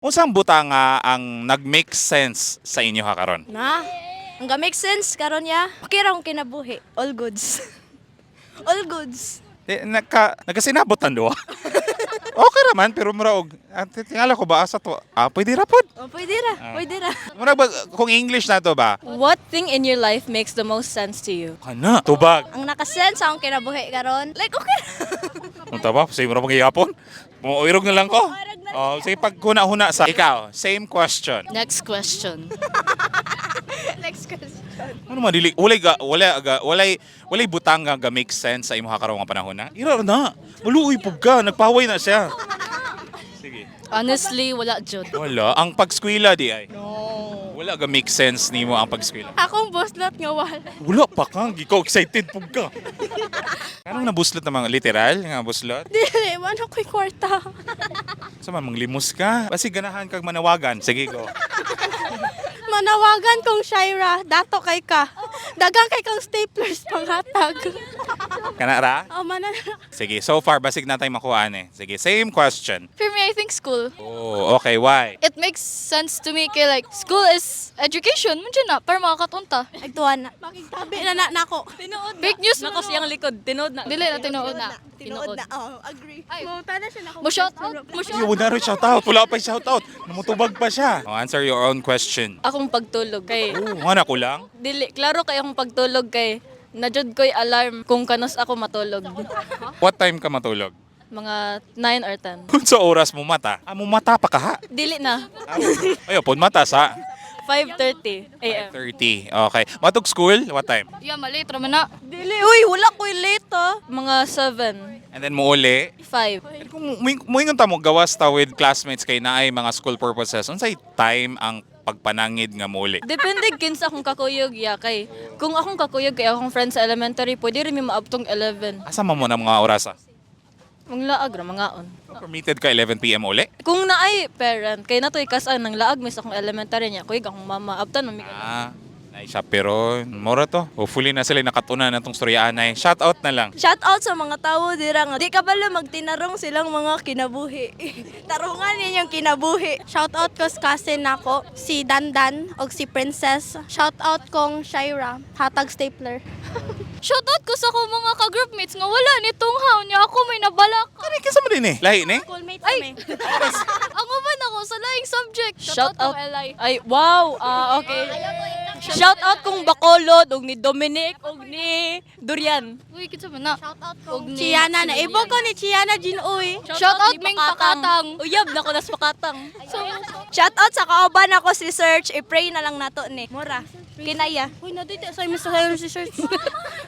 Unsang butanga ang nag-make sense sa inyo ha karon? Na, ang make sense karon ya. Okay ra akong kinabuhi. All goods. All goods. Nagkasinabot ang duwa. Okay raman pero muraog. Tingala ko ba asa to? Pwede ra pod. Oh, pwede ra. Pwede ra. Mura ba kung English na to ba? What thing in your life makes the most sense to you? Kana, tubag. Ang nakasense akong kinabuhi karon. Like okay. Unta ba? Sige mura mangyapon. Muirog na lang ko. Oh, sige pag huna-huna sa ikaw, same question. Next question. Next question. Ano man dili walay butang nga make sense sa imong karong nga panahon na? Ira na. Maluoy pug ka, nagpaway na siya. Sige. Honestly, wala jud. Wala ang pagskwela di ay. No. Wala ga make sense nimo ang pagskwela. Akong boslot nga wala. Wala pa kang gikaw excited pug ka. Kanang nabuslot na mga literal nga buslot? Dili, wala ko'y kwarta. Sa man manglimos ka. Basi ganahan kag manawagan. Sige go. Manawagan kong Shaira, dato kay ka. Dagang kay kang staplers panghatag. Kana ra? Oh, manan. Sige, so far basig na tayo makuhaan eh. Sige, same question. For me, I think school. Oh, okay, why? It makes sense to me kay like school is education, man na para makatunta. Agtuan na. Makigtabi na nako. Fake news na kasi ang likod. Tinood na. Dili na tinood na. Tinood na. Oh, agree. Ay. Mauta na siya na Mo shout out. Mo shout Yung na rin shout out. Wala pa shout out. Namutubag pa siya. Oh, answer your own question. Akong pagtulog kay Oh, nga na ko lang. dili klaro kay akong pagtulog kay najud ko'y alarm kung kanos ako matulog. What time ka matulog? Mga 9 or 10. Kung sa oras mo mata. Mo mata pa ka ha? Dili na. Ayaw, pun mata sa 5:30 AM. 30. Okay. Matug school? What time? Yeah, mali ra man na. Dili, uy, wala ko'y late ah. Mga 7, And then mo uli. 5. Kung muingon ta mo gawas ta with classmates kay naay mga school purposes, unsay time ang pagpanangid nga muli? Depende kinsa akong kakuyog ya kay kung akong kakuyog kay akong friend sa elementary pwede rin mi maabtong 11. Asa man mo na mga orasa? Ang laag ra mangaon. Permitted ka 11 PM uli? Kung naay parent kay natoy kas-an nang laag mis akong elementary niya kuyog akong mama abtan mi. Nay siya pero mora to. Hopefully na sila nakatuna na tong storyaan ay. Shout out na lang. Shout out sa mga tao dira nga. Di ka bala magtinarong silang mga kinabuhi. Tarungan ninyong kinabuhi. Shout out ko sa cousin nako, si Dandan o si Princess. Shout out kong Shaira, hatag stapler. Shoutout ko sa ko mga ka-groupmates nga wala ni tunghaw niya ako may nabalak. Kani kinsa man din eh? Lahi ni? Schoolmate Ay! kami. Ang uban ako sa laing subject. Shout out. Ay, wow. Okay. Shout out kong Bacolod og ni Dominic og ni Durian. Uy, kitsa man na. Shout out Og kong ni- Chiana na. Ibo ko ni Chiana Jinoy. Shout out Ming Pakatang. Uyab na ko nas Pakatang. So, Shout out sa kauban ako si Search. I-pray na lang nato ni. Mura. Kinaya. Uy, nadito sa Mr. Harris si Search.